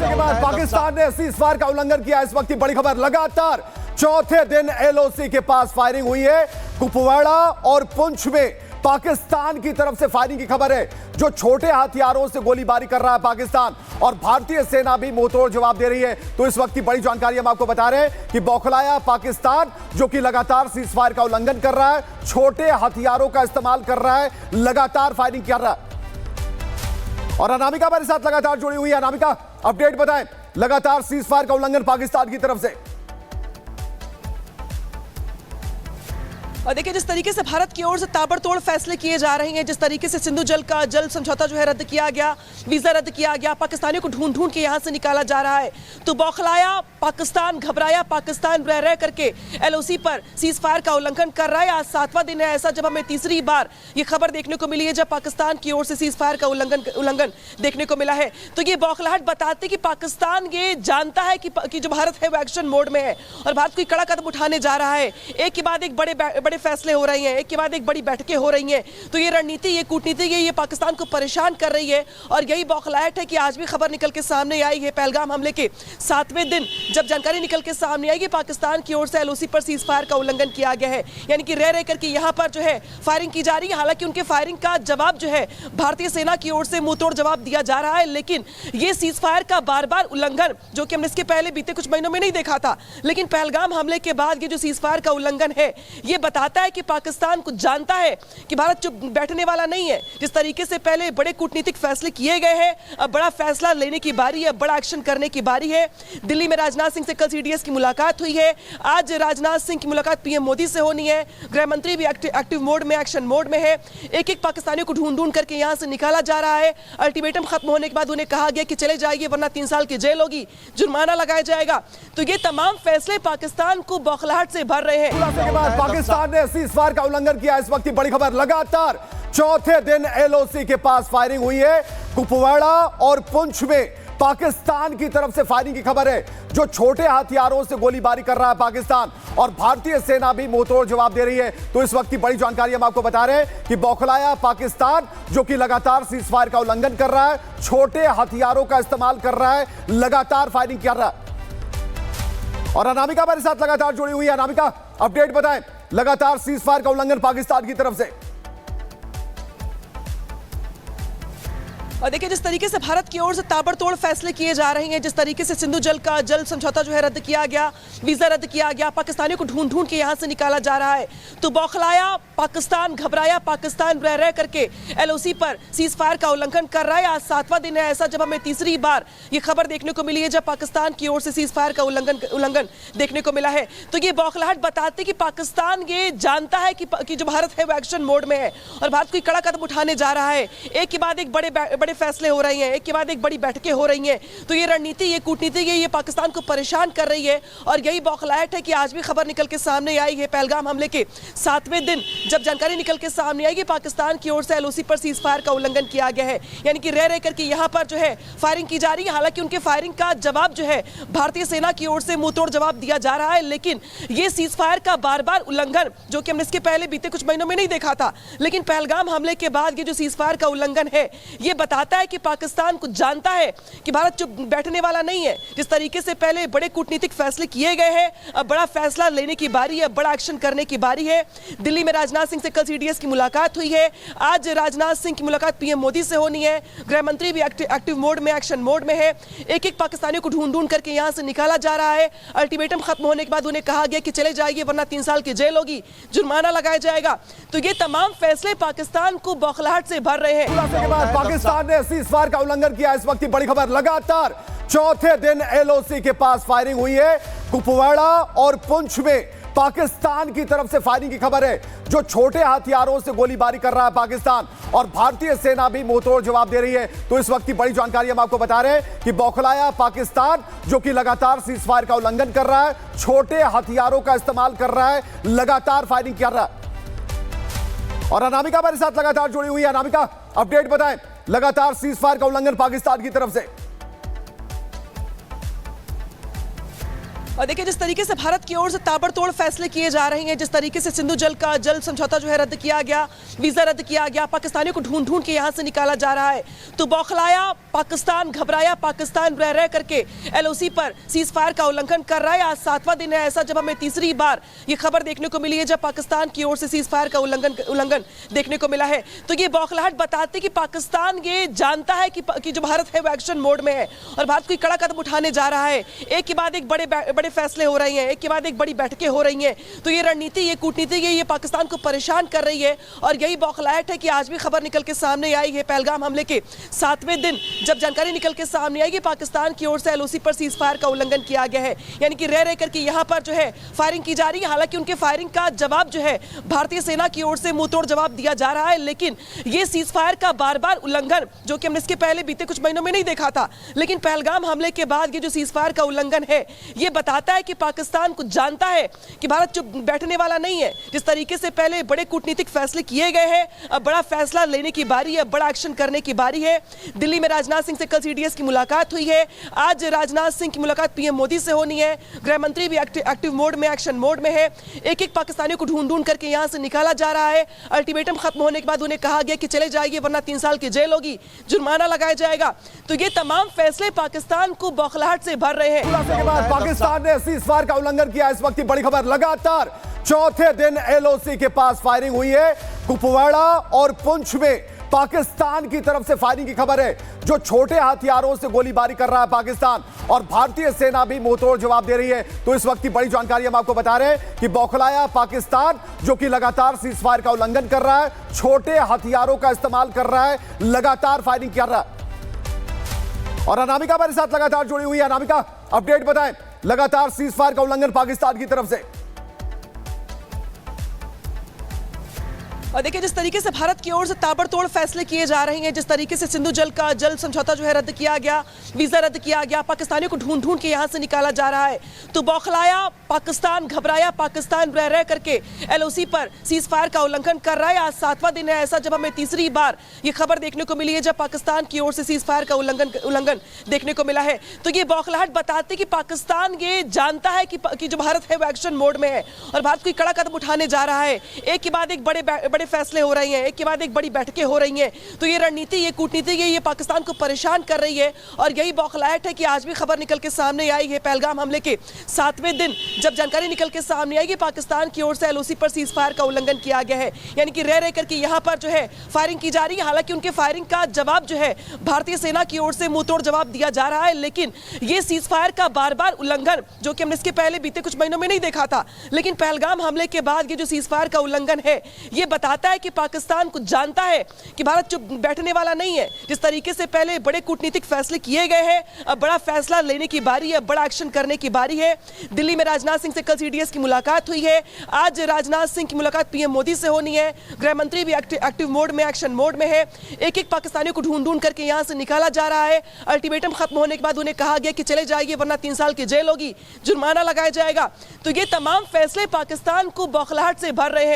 खुलासे के बाद पाकिस्तान ने सीज़फायर का उल्लंघन किया। इस वक्त की बड़ी खबर, लगातार चौथे दिन एलओसी के पास फायरिंग हुई है। कुपवाड़ा और पुंछ में पाकिस्तान की तरफ से फायरिंग की खबर है। जो छोटे हथियारों से गोलीबारी कर रहा है पाकिस्तान, और भारतीय सेना भी मुंहतोड़ जवाब दे रही है। तो इस वक्त की बड़ी जानकारी हम आपको बता रहे हैं कि बौखलाया पाकिस्तान, जो कि लगातार सीज़फायर का उल्लंघन कर रहा है, छोटे हथियारों का इस्तेमाल कर रहा है, लगातार फायरिंग कर रहा है। और अनामिका हमारे साथ लगातार जुड़ी हुई है। अनामिका, अपडेट बताएं, लगातार सीज़फायर का उल्लंघन पाकिस्तान की तरफ से। और देखिए, जिस तरीके से भारत की ओर से ताबड़तोड़ फैसले किए जा रहे हैं, जिस तरीके से सिंधु जल का जल समझौता जो है रद्द किया गया, वीजा रद्द किया गया, पाकिस्तानियों को ढूंढ ढूंढ के यहां से निकाला जा रहा है, तो बौखलाया पाकिस्तान, घबराया पाकिस्तान रह रह करके एलओसी पर सीज़फायर का उल्लंघन कर रहा है। आज 7वां दिन है ऐसा जब हमें तीसरी बार ये खबर देखने को मिली है जब पाकिस्तान की ओर से सीज़फायर का उल्लंघन देखने को मिला है। तो ये बौखलाहट बताती कि पाकिस्तान ये जानता है कि जो भारत है वो एक्शन मोड में है और भारत कोई कड़ा कदम उठाने जा रहा है। एक के बाद एक बड़े फैसले हो रही हैं, एक के बाद एक बड़ी बैठकें हो रही हैं। तो ये रणनीति, ये कूटनीति, ये पाकिस्तान को परेशान कर रही है। और यही बौखलाहट है कि आज भी खबर निकल के सामने आई है पहलगाम हमले के 7वें दिन जब जानकारी निकल के सामने आई कि पाकिस्तान की ओर से एलओसी पर सीज़फायर का उल्लंघन किया गया है, यानी कि रह करके यहाँ पर जो है फायरिंग की जा रही है। हालांकि उनके फायरिंग का जवाब जो है भारतीय सेना की ओर से मुंहतोड़ जवाब दिया जा रहा है, लेकिन ये सीज़फायर का बार बार उल्लंघन, जो कि हमने इसके पहले बीते कुछ महीनों में नहीं देखा था, लेकिन पहलगाम हमले के बाद ये जो सीज़फायर का उल्लंघन है, ये बताता है कि पाकिस्तान कुछ जानता है कि भारत चुप बैठने वाला नहीं है। जिस तरीके से पहले बड़े कूटनीतिक फैसले किए गए हैं, अब बड़ा फैसला लेने की बारी है, बड़ा एक्शन करने की बारी है। दिल्ली में राजनाथ सिंह से कल सीडीएस की मुलाकात हुई है। आज राजनाथ सिंह की मुलाकात पीएम मोदी से होनी है। गृह मंत्री भी एक्टिव मोड में, एक्शन मोड में है। एक एक पाकिस्तानियों को ढूंढ ढूंढ करके यहां से निकाला जा रहा है। अल्टीमेटम खत्म होने के बाद उन्हें कहा गया कि चले जाइए वरना 3 साल की जेल होगी, जुर्माना लगाया जाएगा। तो ये तमाम फैसले पाकिस्तान को बौखलाहट से भर रहे हैं। खुलासे के बाद पाकिस्तान ने सीज़फायर का उल्लंघन किया। इस वक्त की बड़ी खबर, लगातार चौथे दिन एलओसी के पास फायरिंग हुई है। कुपवाड़ा और पुंछ में पाकिस्तान की तरफ से फायरिंग की खबर है। जो छोटे हथियारों से गोलीबारी कर रहा है पाकिस्तान, और भारतीय सेना भी मुंहतोड़ जवाब दे रही है। तो इस वक्त की बड़ी जानकारी हम आपको बता रहे हैं कि बौखलाया पाकिस्तान, जो कि लगातार सीज़फायर का उल्लंघन कर रहा है, छोटे हथियारों का इस्तेमाल कर रहा है, लगातार फायरिंग कर रहा है। और अनामिका हमारे साथ लगातार जुड़ी हुई है। अनामिका, अपडेट बताएं, लगातार सीज़फायर का उल्लंघन पाकिस्तान की तरफ से। और देखिए, जिस तरीके से भारत की ओर से ताबड़तोड़ फैसले किए जा रहे हैं, जिस तरीके से सिंधु जल का जल समझौता जो है रद्द किया गया, वीजा रद्द किया गया, पाकिस्तानियों को ढूंढ ढूंढ के यहां से निकाला जा रहा है, तो बौखलाया पाकिस्तान, घबराया पाकिस्तान रह रह करके एलओसी पर सीज़फायर का उल्लंघन कर रहा है। आज 7वां दिन है ऐसा जब हमें तीसरी बार ये खबर देखने को मिली है जब पाकिस्तान की ओर से सीज़फायर का उल्लंघन देखने को मिला है। तो ये बौखलाहट बताती कि पाकिस्तान ये जानता है कि जो भारत है वो एक्शन मोड में है और भारत कोई कड़ा कदम उठाने जा रहा है। एक के बाद एक बड़े फैसले हो रही हैं, एक के बाद एक बड़ी बैठकें हो रही हैं। तो ये रणनीति, ये कूटनीति, ये पाकिस्तान को परेशान कर रही है। और यही बौखलाहट है कि आज भी खबर निकल के सामने आई है पहलगाम हमले के 7वें दिन जब जानकारी निकल के सामने आई कि पाकिस्तान की ओर से एलओसी पर सीज़फायर का उल्लंघन किया गया है, यानी कि रह करके यहाँ पर जो है फायरिंग की जा रही है। हालांकि उनके फायरिंग का जवाब जो है भारतीय सेना की ओर से मुंहतोड़ जवाब दिया जा रहा है, लेकिन ये सीज़फायर का बार बार उल्लंघन, जो कि हमने इसके पहले बीते कुछ महीनों में नहीं देखा था, लेकिन पहलगाम हमले के बाद ये जो सीज़फायर का उल्लंघन है, ये बताता है कि पाकिस्तान कुछ जानता है कि भारत चुप बैठने वाला नहीं है। जिस तरीके से पहले बड़े कूटनीतिक फैसले किए गए हैं, अब बड़ा फैसला लेने की बारी है, बड़ा एक्शन करने की बारी है। दिल्ली में राजनाथ सिंह से कल सीडीएस की मुलाकात हुई है। आज राजनाथ सिंह की मुलाकात पीएम मोदी से होनी है। गृह मंत्री भी एक्टिव मोड में, एक्शन मोड में है। एक एक पाकिस्तानियों को ढूंढ ढूंढ करके यहां से निकाला जा रहा है। अल्टीमेटम खत्म होने के बाद उन्हें कहा गया कि चले जाइए वरना 3 साल की जेल होगी, जुर्माना लगाया जाएगा। तो ये तमाम फैसले पाकिस्तान को बौखलाहट से भर रहे हैं। खुलासे के बाद पाकिस्तान ने सीज़फायर का उल्लंघन किया। इस वक्त की बड़ी खबर, लगातार चौथे दिन एलओसी के पास फायरिंग हुई है। कुपवाड़ा और पुंछ में पाकिस्तान की तरफ से फायरिंग की खबर है। जो छोटे हथियारों से गोलीबारी कर रहा है पाकिस्तान, और भारतीय सेना भी मुंहतोड़ जवाब दे रही है। तो इस वक्त की बड़ी जानकारी हम आपको बता रहे हैं कि बौखलाया पाकिस्तान, जो कि लगातार सीज़फायर का उल्लंघन कर रहा है, छोटे हथियारों का इस्तेमाल कर रहा है, लगातार फायरिंग कर रहा है। और अनामिका हमारे साथ लगातार जुड़ी हुई है। अनामिका, अपडेट बताएं, लगातार सीज़फायर का उल्लंघन पाकिस्तान की तरफ से। और देखिए जिस तरीके से भारत की ओर से ताबड़तोड़ फैसले किए जा रहे हैं, जिस तरीके से सिंधु जल का जल समझौता जो है रद्द किया गया, वीजा रद्द किया गया, पाकिस्तानियों को ढूंढ ढूंढ के यहां से निकाला जा रहा है, तो बौखलाया पाकिस्तान, घबराया पाकिस्तान रह रह करके एलओसी पर सीज फायर का उल्लंघन कर रहा है। आज 7वां दिन है ऐसा जब हमें तीसरी बार ये खबर देखने को मिली है जब पाकिस्तान की ओर से सीज फायर का उल्लंघन देखने को मिला है। तो ये बौखलाहट बताते कि पाकिस्तान ये जानता है कि जो भारत है वो एक्शन मोड में है और भारत कोई कड़ा कदम उठाने जा रहा है। एक के बाद एक बड़े फैसले हो रही हैं, एक के बाद एक बड़ी बैठकें हो रही हैं। तो ये रणनीति, ये कूटनीति, ये पाकिस्तान को परेशान कर रही है और यही बौखलाहट है कि आज भी खबर निकल के सामने आई है पहलगाम हमले के 7वें दिन जब जानकारी निकल के सामने आई कि पाकिस्तान की ओर से एलओसी पर सीज फायर का उल्लंघन किया गया है, यानी कि रह करके यहाँ पर जो है फायरिंग की जा रही है। हालांकि उनके फायरिंग का जवाब जो है भारतीय सेना की ओर से मुंहतोड़ जवाब दिया जा रहा है, लेकिन ये सीज फायर का बार-बार उल्लंघन जो कि हमने इसके पहले बीते कुछ महीनों में नहीं देखा था, लेकिन पहलगाम हमले के बाद ये जो सीज फायर का उल्लंघन है ये बताता है कि पाकिस्तान को जानता है कि भारत चुप बैठने वाला नहीं है। जिस तरीके से पहले बड़े कूटनीतिक फैसले किए गए हैं, अब बड़ा फैसला लेने की बारी है, बड़ा एक्शन करने की बारी है। दिल्ली में राजनाथ सिंह से कल सीडीएस की मुलाकात हुई है, आज राजनाथ सिंह की मुलाकात पीएम मोदी से होनी है। गृह मंत्री भी एक्टिव मोड में, एक्शन मोड में है। एक पाकिस्तानियों को ढूंढ ढूंढ करके यहां से निकाला जा रहा है। अल्टीमेटम खत्म होने के बाद उन्हें कहा गया कि चले जाइए वरना 3 साल की जेल होगी, जुर्माना लगाया जाएगा। तो ये तमाम फैसले पाकिस्तान को बौखलाहट से भर रहे हैं। खुलासे के बाद पाकिस्तान ने सीज फायर का उल्लंघन किया। इस वक्त की बड़ी खबर, लगातार चौथे दिन एलओसी के पास फायरिंग हुई है। कुपवाड़ा और पुंछ में पाकिस्तान की तरफ से फायरिंग की खबर है। जो छोटे हथियारों से गोलीबारी कर रहा है पाकिस्तान और भारतीय सेना भी मुंहतोड़ जवाब दे रही है। तो इस वक्त की बड़ी जानकारी हम आपको बता रहे हैं कि बौखलाया पाकिस्तान जो कि लगातार सीज फायर का उल्लंघन कर रहा है, छोटे हथियारों का इस्तेमाल कर रहा है, लगातार फायरिंग कर रहा है। और अनामिका हमारे साथ लगातार जुड़ी हुई है। अनामिका, अपडेट बताएं, लगातार सीज फायर का उल्लंघन पाकिस्तान की तरफ से। और देखिए जिस तरीके से भारत की ओर से ताबड़तोड़ फैसले किए जा रहे हैं, जिस तरीके से सिंधु जल का जल समझौता जो है रद्द किया गया, वीजा रद्द किया गया, पाकिस्तानियों को ढूंढ ढूंढ के यहां से निकाला जा रहा है, तो बौखलाया पाकिस्तान, घबराया पाकिस्तान रह करके एलओसी पर सीज फायर का उल्लंघन कर रहा है। आज 7वां दिन है ऐसा जब हमें तीसरी बार ये खबर देखने को मिली है जब पाकिस्तान की ओर से सीज फायर का उल्लंघन देखने को मिला है। तो ये बौखलाहट बताते कि पाकिस्तान ये जानता है कि जो भारत है वो एक्शन मोड में है और भारत कोई कड़ा कदम उठाने जा रहा है। एक के बाद एक बड़े फैसले हो रही हैं, एक के बाद एक बड़ी बैठकें हो रही हैं। तो ये रणनीति, ये कूटनीति, ये पाकिस्तान को परेशान कर रही है और यही बौखलाहट है कि आज भी खबर निकल के सामने आई है पहलगाम हमले के 7वें दिन जब जानकारी निकल के सामने आई कि पाकिस्तान की ओर से एलओसी पर सीज फायर का उल्लंघन किया गया है, यानी कि रह करके यहाँ पर जो है फायरिंग की जा रही है। हालांकि उनके फायरिंग का जवाब जो है भारतीय सेना की ओर से मुंहतोड़ जवाब दिया जा रहा है, लेकिन ये सीज फायर का बार-बार उल्लंघन जो कि हमने इसके पहले बीते कुछ महीनों में नहीं देखा था, लेकिन पहलगाम हमले के बाद ये जो सीज फायर का उल्लंघन है ये बताता है कि पाकिस्तान को जानता है कि भारत चुप बैठने वाला नहीं है। जिस तरीके से पहले बड़े कूटनीतिक फैसले किए गए हैं, अब बड़ा फैसला लेने की बारी है, बड़ा एक्शन करने की बारी है। दिल्ली में राजनाथ सिंह से कल सीडीएस की मुलाकात हुई है, आज राजनाथ सिंह की मुलाकात पीएम मोदी से होनी है। गृह मंत्री भी एक्टिव मोड में, एक्शन मोड में है। एक पाकिस्तानियों को ढूंढ ढूंढ करके यहां से निकाला जा रहा है। अल्टीमेटम खत्म होने के बाद उन्हें कहा गया कि चले जाइए वरना 3 साल की जेल होगी, जुर्माना लगाया जाएगा। तो ये तमाम फैसले पाकिस्तान को बौखलाहट से भर रहे हैं।